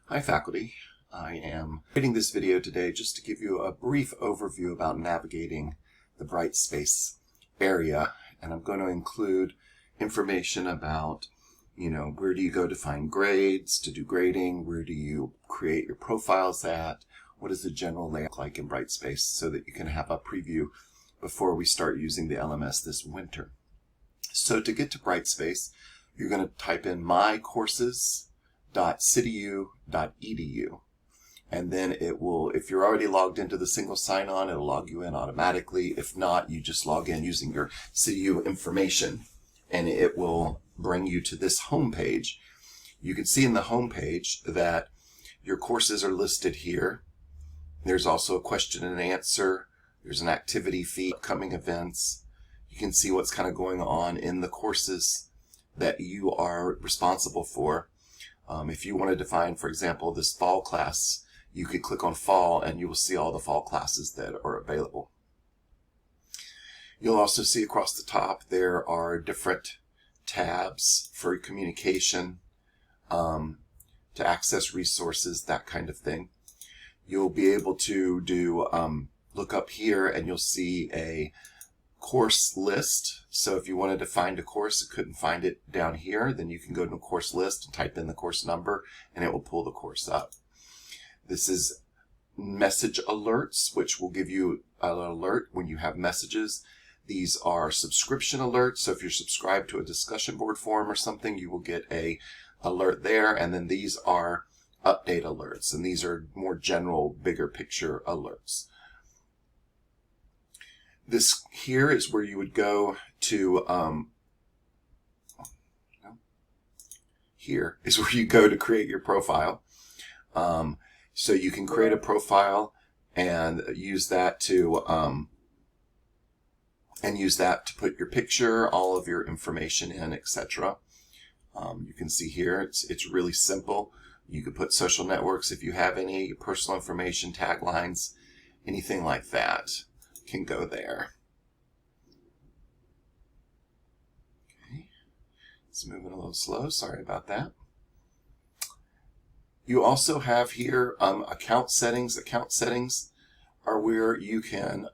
Hi faculty, I am creating this video today just to give you a brief overview about navigating the Brightspace area, and I'm going to include information about, where do you go to find grades, to do grading, where do you create your profiles at, what is the general layout like in Brightspace so that you can have a preview before we start using the LMS this winter. So to get to Brightspace, you're going to type in mycourses.cityu.edu, and then it will, if you're already logged into the single sign-on, it'll log you in automatically. If not, you just log in using your CityU information and it will bring you to this home page. You can see in the home page that your courses are listed here. There's also a question and answer. There's an activity feed, upcoming events. You can see what's kind of going on in the courses that you are responsible for. If you want to define, for example, this fall class, you could click on fall and you will see all the fall classes that are available. You'll also see across the top there are different tabs for communication, to access resources, that kind of thing. You'll be able to do look up here and you'll see a course list. So if you wanted to find a course and couldn't find it down here, then you can go to a course list and type in the course number and it will pull the course up. This is message alerts, which will give you an alert when you have messages. These are subscription alerts. So if you're subscribed to a discussion board forum or something, you will get a alert there. And then these are update alerts, and these are more general, bigger picture alerts. This here is where you would go to, here is where you go to create your profile. So you can create a profile and use that to put your picture, all of your information in, etc. You can see here it's really simple. You could put social networks if you have any, personal information, taglines, anything like that can go there. Okay, it's moving a little slow, sorry about that. You also have here account settings. Account settings are where you can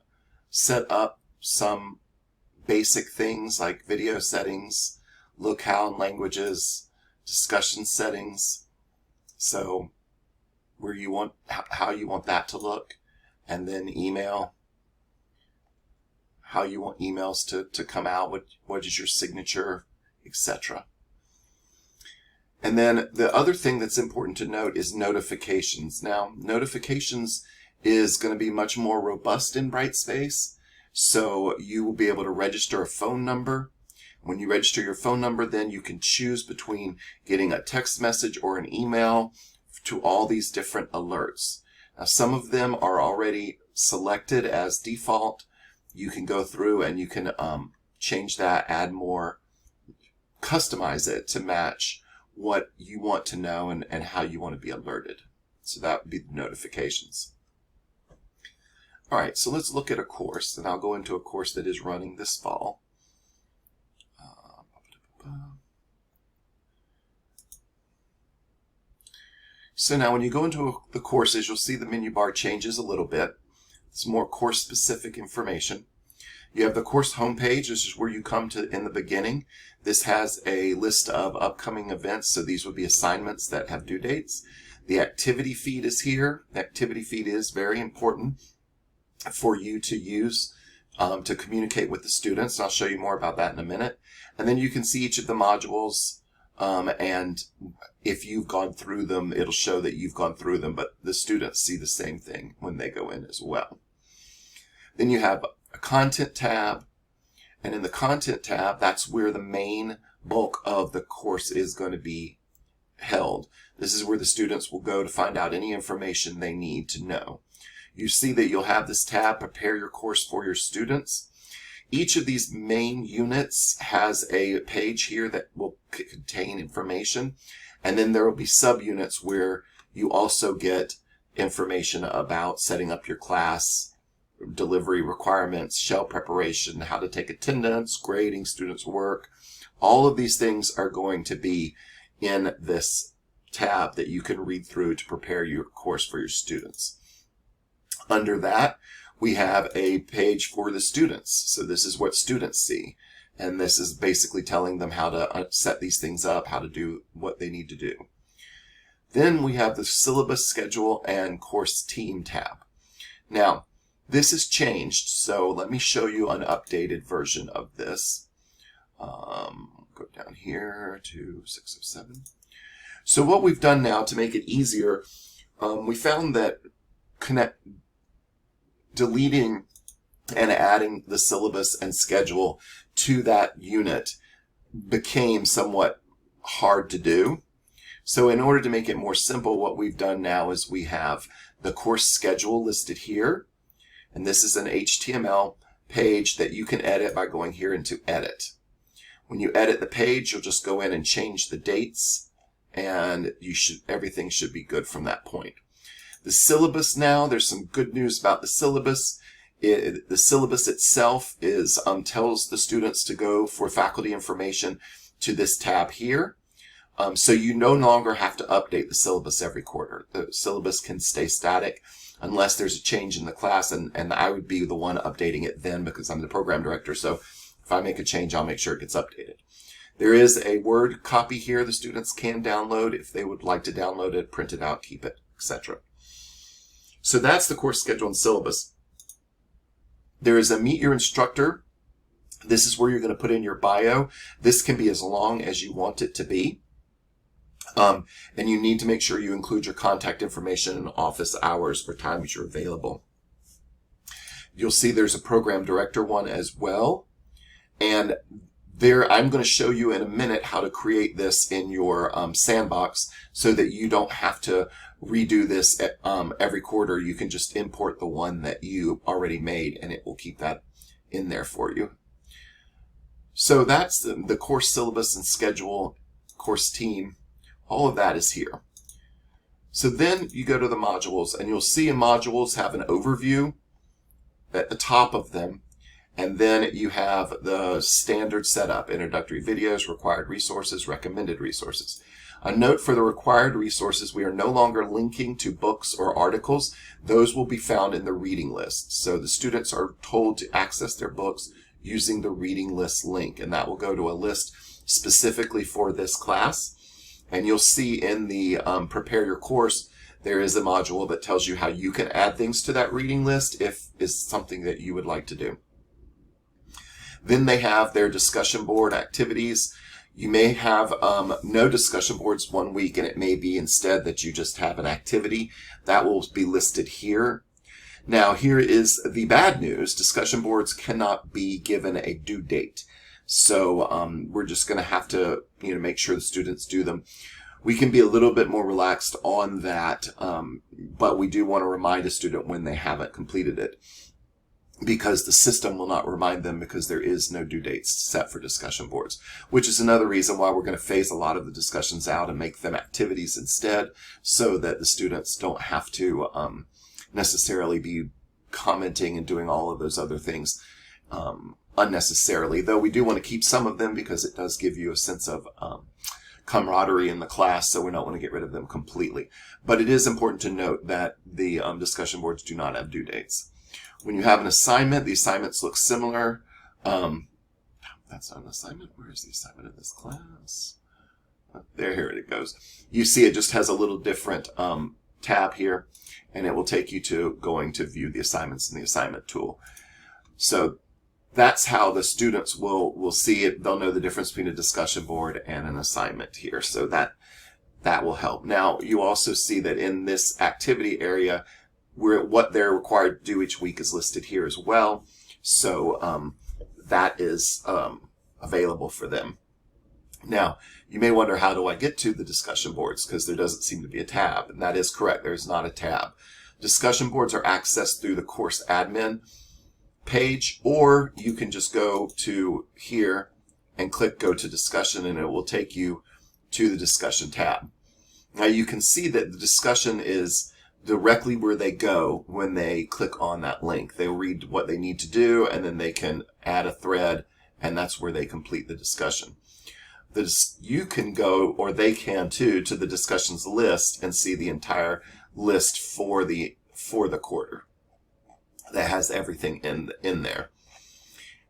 set up some basic things like video settings, locale and languages, discussion settings. So where you want, how you want that to look, and then email, how you want emails to come out, what is your signature, etc. And then the other thing that's important to note is notifications. Now, notifications is going to be much more robust in Brightspace. So you will be able to register a phone number. When you register your phone number, then you can choose between getting a text message or an email to all these different alerts. Now, some of them are already selected as default. You can go through and you can change that, add more, customize it to match what you want to know and how you want to be alerted. So that would be the notifications. All right, so let's look at a course, and I'll go into a course that is running this fall. So now when you go into the courses, you'll see the menu bar changes a little bit. It's more course-specific information. You have the course homepage. This is where you come to in the beginning. This has a list of upcoming events, so these would be assignments that have due dates. The activity feed is here. The activity feed is very important for you to use to communicate with the students. I'll show you more about that in a minute. And then you can see each of the modules, and if you've gone through them, it'll show that you've gone through them, but the students see the same thing when they go in as well. Then you have a content tab, and in the content tab, that's where the main bulk of the course is going to be held. This is where the students will go to find out any information they need to know. You see that you'll have this tab, prepare your course for your students. Each of these main units has a page here that will contain information, and then there will be subunits where you also get information about setting up your class, delivery requirements, shell preparation, how to take attendance, grading students' work. All of these things are going to be in this tab that you can read through to prepare your course for your students. Under that, we have a page for the students. So this is what students see. And this is basically telling them how to set these things up, how to do what they need to do. Then we have the syllabus schedule and course team tab. Now, this has changed, so let me show you an updated version of this. Go down here to 607. So what we've done now to make it easier, we found that deleting and adding the syllabus and schedule to that unit became somewhat hard to do. So in order to make it more simple, what we've done now is we have the course schedule listed here. And this is an HTML page that you can edit by going here into Edit. When you edit the page, you'll just go in and change the dates, and everything should be good from that point. The syllabus now, there's some good news about the syllabus. The syllabus itself tells the students to go for faculty information to this tab here. So you no longer have to update the syllabus every quarter. The syllabus can stay static unless there's a change in the class, and I would be the one updating it then because I'm the program director. So if I make a change, I'll make sure it gets updated. There is a Word copy here the students can download if they would like to download it, print it out, keep it, etc. So that's the course schedule and syllabus. There is a Meet Your Instructor. This is where you're going to put in your bio. This can be as long as you want it to be. And you need to make sure you include your contact information and office hours or times you're available. You'll see there's a program director one as well. And there, I'm going to show you in a minute how to create this in your sandbox so that you don't have to redo this every quarter. You can just import the one that you already made and it will keep that in there for you. So that's the course syllabus and schedule, course team. All of that is here. So then you go to the modules, and you'll see modules have an overview at the top of them. And then you have the standard setup, introductory videos, required resources, recommended resources. A note for the required resources, we are no longer linking to books or articles. Those will be found in the reading list. So the students are told to access their books using the reading list link, and that will go to a list specifically for this class. And you'll see in the Prepare Your Course, there is a module that tells you how you can add things to that reading list if it's something that you would like to do. Then they have their discussion board activities. You may have no discussion boards one week, and it may be instead that you just have an activity. That will be listed here. Now, here is the bad news. Discussion boards cannot be given a due date. So we're just going to have to make sure the students do them. We can be a little bit more relaxed on that, but we do want to remind a student when they haven't completed it, because the system will not remind them because there is no due dates set for discussion boards, which is another reason why we're going to phase a lot of the discussions out and make them activities instead, so that the students don't have to necessarily be commenting and doing all of those other things unnecessarily, though we do want to keep some of them because it does give you a sense of camaraderie in the class, so we don't want to get rid of them completely. But it is important to note that the discussion boards do not have due dates. When you have an assignment, the assignments look similar. That's not an assignment. Where is the assignment in this class? Here it goes. You see it just has a little different tab here, and it will take you to going to view the assignments in the assignment tool. So that's how the students will see it. They'll know the difference between a discussion board and an assignment here. So that will help. Now, you also see that in this activity area, what they're required to do each week is listed here as well. So that is available for them. Now, you may wonder, how do I get to the discussion boards? Because there doesn't seem to be a tab. And that is correct. There's not a tab. Discussion boards are accessed through the course admin page, or you can just go to here and click Go to Discussion, and it will take you to the Discussion tab. Now you can see that the discussion is directly where they go when they click on that link. They read what they need to do, and then they can add a thread, and that's where they complete the discussion. you can go, or they can too, to the discussions list and see the entire list for the quarter that has everything in there.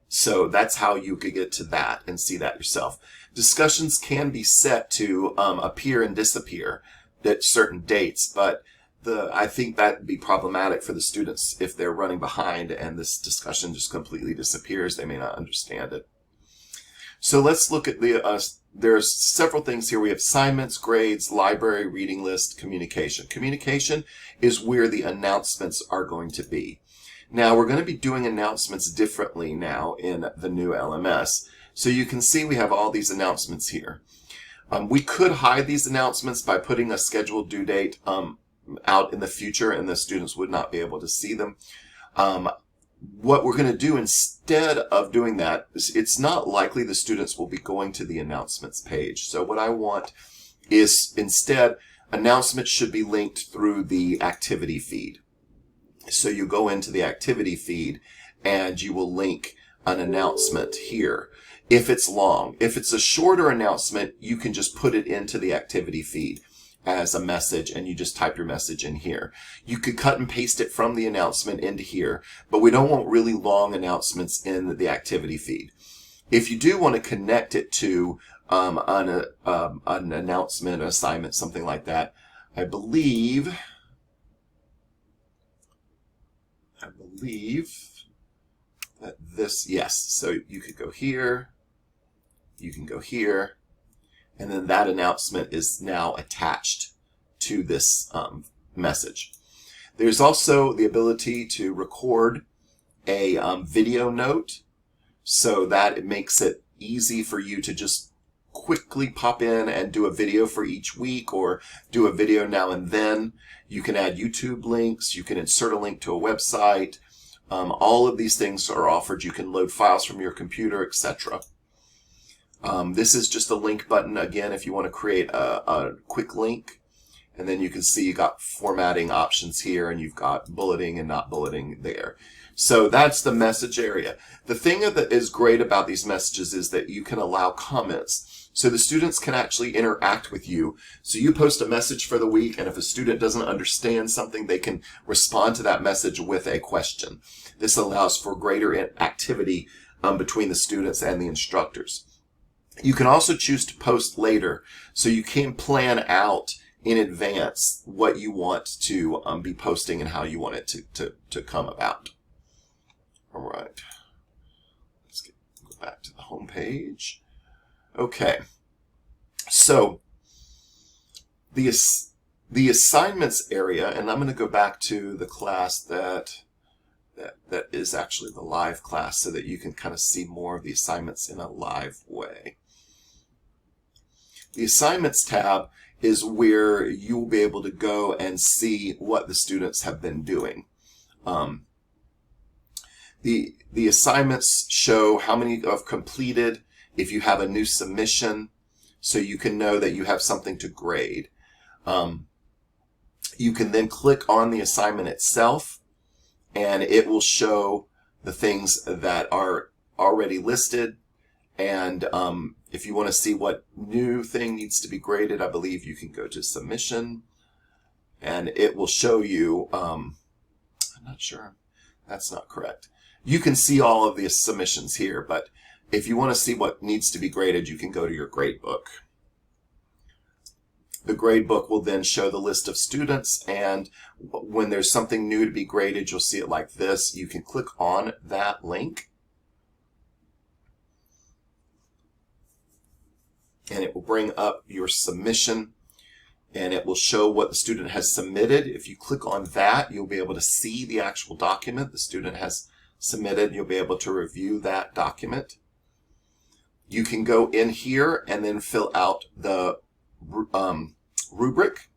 So that's how you could get to that and see that yourself. Discussions can be set to appear and disappear at certain dates, but I think that would be problematic for the students if they're running behind and this discussion just completely disappears. They may not understand it. So let's look at there's several things here. We have assignments, grades, library, reading list, communication. Communication is where the announcements are going to be. Now, we're going to be doing announcements differently now in the new LMS. So you can see we have all these announcements here. We could hide these announcements by putting a scheduled due date out in the future, and the students would not be able to see them. What we're going to do instead of doing that is it's not likely the students will be going to the announcements page. So what I want is instead announcements should be linked through the activity feed. So you go into the activity feed and you will link an announcement here. If it's long, if it's a shorter announcement, you can just put it into the activity feed as a message, and you just type your message in here. You could cut and paste it from the announcement into here, but we don't want really long announcements in the activity feed. If you do want to connect it to an announcement, assignment, something like that, I believe that this, yes, so you could go here, you can go here, and then that announcement is now attached to this message. There's also the ability to record a video note, so that it makes it easy for you to just quickly pop in and do a video for each week, or do a video now and then. You can add YouTube links, you can insert a link to a website. All of these things are offered. You can load files from your computer, etc. This is just a link button, again, if you want to create a quick link. And then you can see you got formatting options here, and you've got bulleting and not bulleting there. So that's the message area. The thing that is great about these messages is that you can allow comments. So the students can actually interact with you. So you post a message for the week, and if a student doesn't understand something, they can respond to that message with a question. This allows for greater activity between the students and the instructors. You can also choose to post later, so you can plan out in advance what you want to be posting and how you want it to come about. All right, let's go back to the home page. Okay, so the assignments area, and I'm going to go back to the class that is actually the live class, so that you can kind of see more of the assignments in a live way. The assignments tab is where you will be able to go and see what the students have been doing. The assignments show how many have completed, if you have a new submission, so you can know that you have something to grade. You can then click on the assignment itself, and it will show the things that are already listed. And if you want to see what new thing needs to be graded, I believe you can go to submission, and it will show you, I'm not sure, that's not correct. You can see all of the submissions here, but if you want to see what needs to be graded, you can go to your gradebook. The gradebook will then show the list of students, and when there's something new to be graded, you'll see it like this. You can click on that link, and it will bring up your submission, and it will show what the student has submitted. If you click on that, you'll be able to see the actual document the student has submitted. You'll be able to review that document. You can go in here and then fill out the rubric,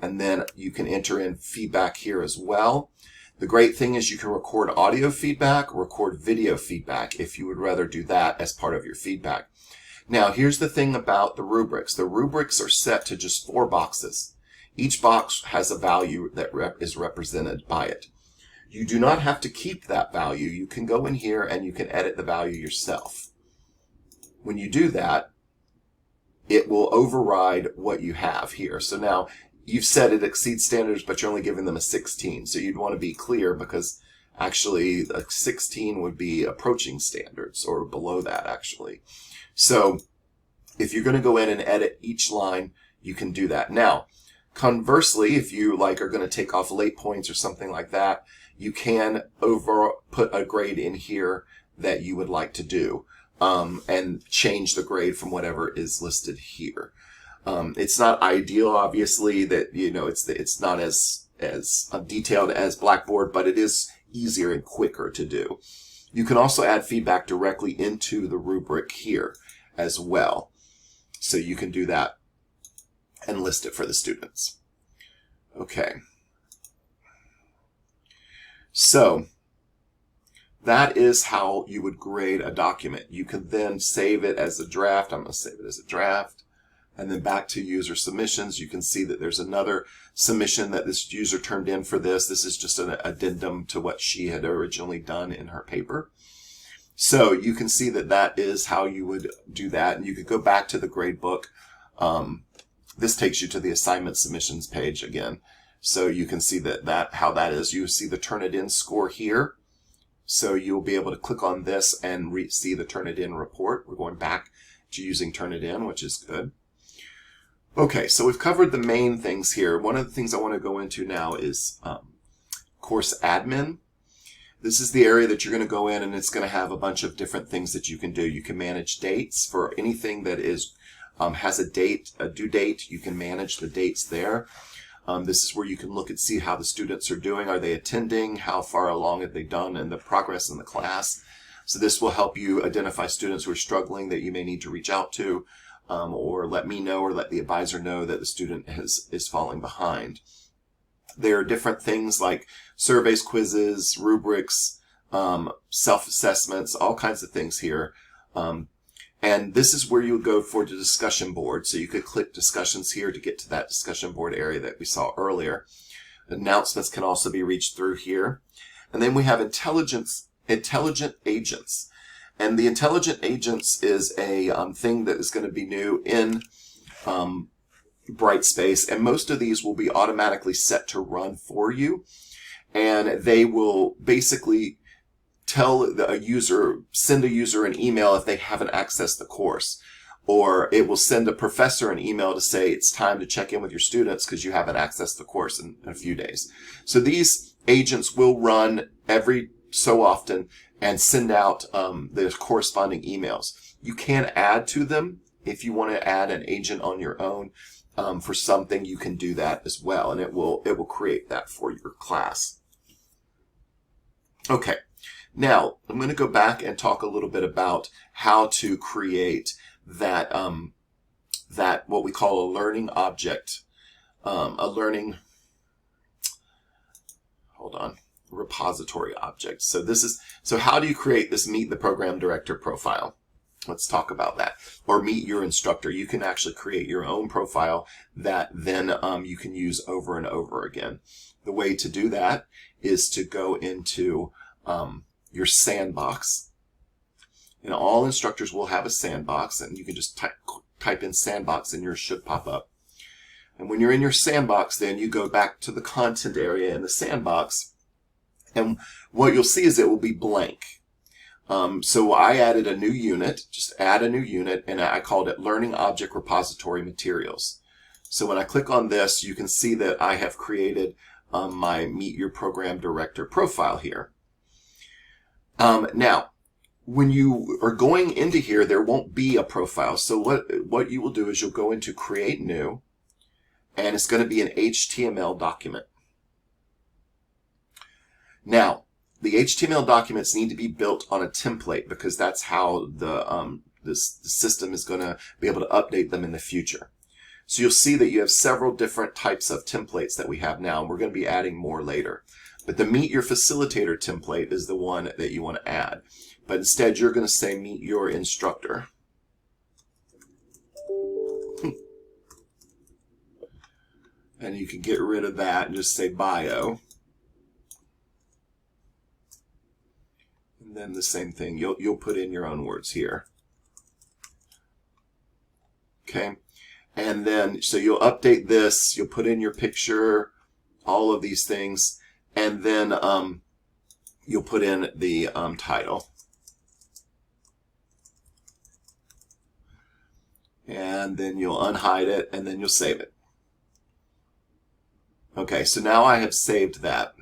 and then you can enter in feedback here as well. The great thing is you can record audio feedback, record video feedback if you would rather do that as part of your feedback. Now, here's the thing about the rubrics. The rubrics are set to just 4 boxes. Each box has a value that is represented by it. You do not have to keep that value. You can go in here and you can edit the value yourself. When you do that, it will override what you have here. So now you've said it exceeds standards, but you're only giving them a 16. So you'd want to be clear, because actually a 16 would be approaching standards or below that actually. So if you're going to go in and edit each line, you can do that. Now, conversely, if you are going to take off late points or something like that, you can put a grade in here that you would like to do, and change the grade from whatever is listed here. It's not ideal, obviously, that it's not as detailed as Blackboard, but it is easier and quicker to do. You can also add feedback directly into the rubric here as well. So you can do that and list it for the students. Okay. So that is how you would grade a document. You can then save it as a draft. I'm going to save it as a draft. And then back to user submissions, you can see that there's another submission that this user turned in for this. This is just an addendum to what she had originally done in her paper. So you can see that that is how you would do that. And you could go back to the gradebook. This takes you to the assignment submissions page again. So you can see how that is. You see the Turnitin score here. So you'll be able to click on this and see the Turnitin report. We're going back to using Turnitin, which is good. Okay, so we've covered the main things here. One of the things I want to go into now is course admin. This is the area that you're going to go in, and it's going to have a bunch of different things that you can do. You can manage dates for anything that is has a due date. You can manage the dates there. This is where you can look and see how the students are doing. Are they attending? How far along have they done in the progress in the class? So this will help you identify students who are struggling that you may need to reach out to, or let me know or let the advisor know that the student is falling behind. There are different things like surveys, quizzes, rubrics, self-assessments, all kinds of things here. And this is where you would go for the discussion board. So you could click discussions here to get to that discussion board area that we saw earlier. Announcements can also be reached through here. And then we have intelligent agents. And the intelligent agents is a thing that is going to be new in Brightspace. And most of these will be automatically set to run for you. And they will basically send a user an email if they haven't accessed the course. Or it will send a professor an email to say it's time to check in with your students because you haven't accessed the course in a few days. So these agents will run every so often and send out the corresponding emails. You can add to them. If you want to add an agent on your own for something, you can do that as well, and it will create that for your class. Okay. Now, I'm going to go back and talk a little bit about how to create that what we call a learning object, repository object. So how do you create this Meet the Program Director profile? Let's talk about that. Or Meet Your Instructor. You can actually create your own profile that then you can use over and over again. The way to do that is to go into your sandbox. And all instructors will have a sandbox, and you can just type in sandbox and yours should pop up. And when you're in your sandbox, then you go back to the content area in the sandbox, and what you'll see is it will be blank. So I added a new unit, just add a new unit, and I called it Learning Object Repository Materials. So when I click on this, you can see that I have created my Meet Your Program Director profile here. Now, when you are going into here, there won't be a profile. So what you will do is you'll go into Create New, and it's going to be an HTML document. Now, the HTML documents need to be built on a template because that's how the system is going to be able to update them in the future. So you'll see that you have several different types of templates that we have now, and we're going to be adding more later. But the Meet Your Facilitator template is the one that you want to add. But instead, you're going to say Meet Your Instructor. And you can get rid of that and just say Bio. And then the same thing. You'll put in your own words here. Okay. And then, so you'll update this, you'll put in your picture, all of these things, and then you'll put in the title. And then you'll unhide it, and then you'll save it. Okay, so now I have saved that.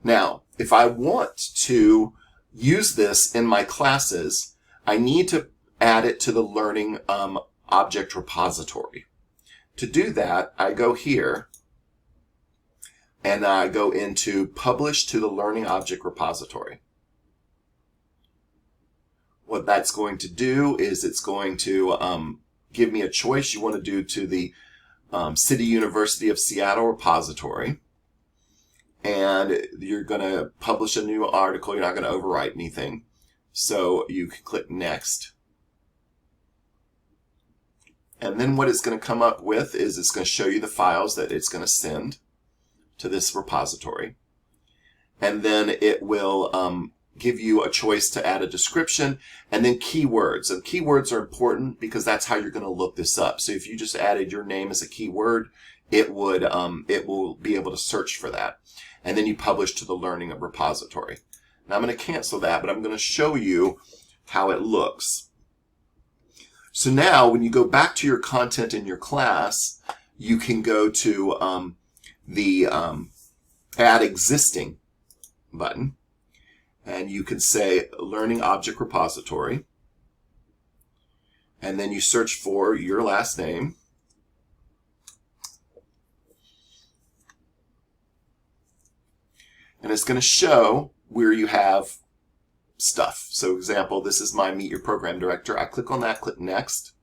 Now, if I want to use this in my classes, I need to add it to the Learning Object Repository. To do that, I go here, and I go into Publish to the Learning Object Repository. What that's going to do is it's going to give me a choice. You want to do to the City University of Seattle repository. And you're going to publish a new article. You're not going to overwrite anything. So you can click Next. And then what it's going to come up with is it's going to show you the files that it's going to send to this repository. And then it will give you a choice to add a description and then keywords. And keywords are important because that's how you're going to look this up. So if you just added your name as a keyword, it will be able to search for that. And then you publish to the Learning Repository. Now I'm going to cancel that, but I'm going to show you how it looks. So now when you go back to your content in your class, you can go to the Add Existing button. And you can say Learning Object Repository. And then you search for your last name. And it's going to show where you have stuff. So example, this is my Meet Your Program Director. I click on that, click Next.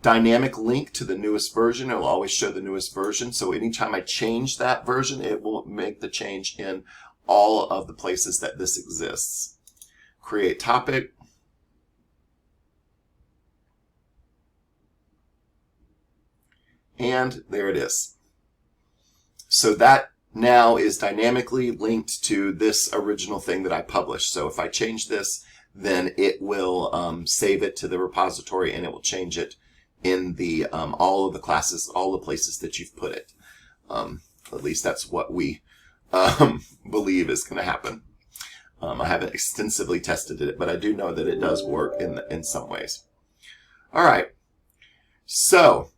Dynamic link to the newest version. It will always show the newest version. So anytime I change that version, it will make the change in all of the places that this exists. Create topic. And there it is. So that now is dynamically linked to this original thing that I published. So if I change this, then it will save it to the repository and it will change it in the all of the classes, all the places that you've put it. At least that's what we believe is going to happen. I haven't extensively tested it, but I do know that it does work in some ways. All right. So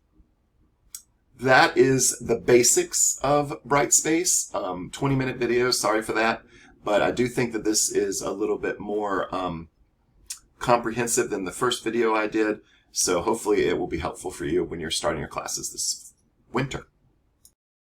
that is the basics of Brightspace. 20-minute video, sorry for that. But I do think that this is a little bit more comprehensive than the first video I did. So hopefully it will be helpful for you when you're starting your classes this winter.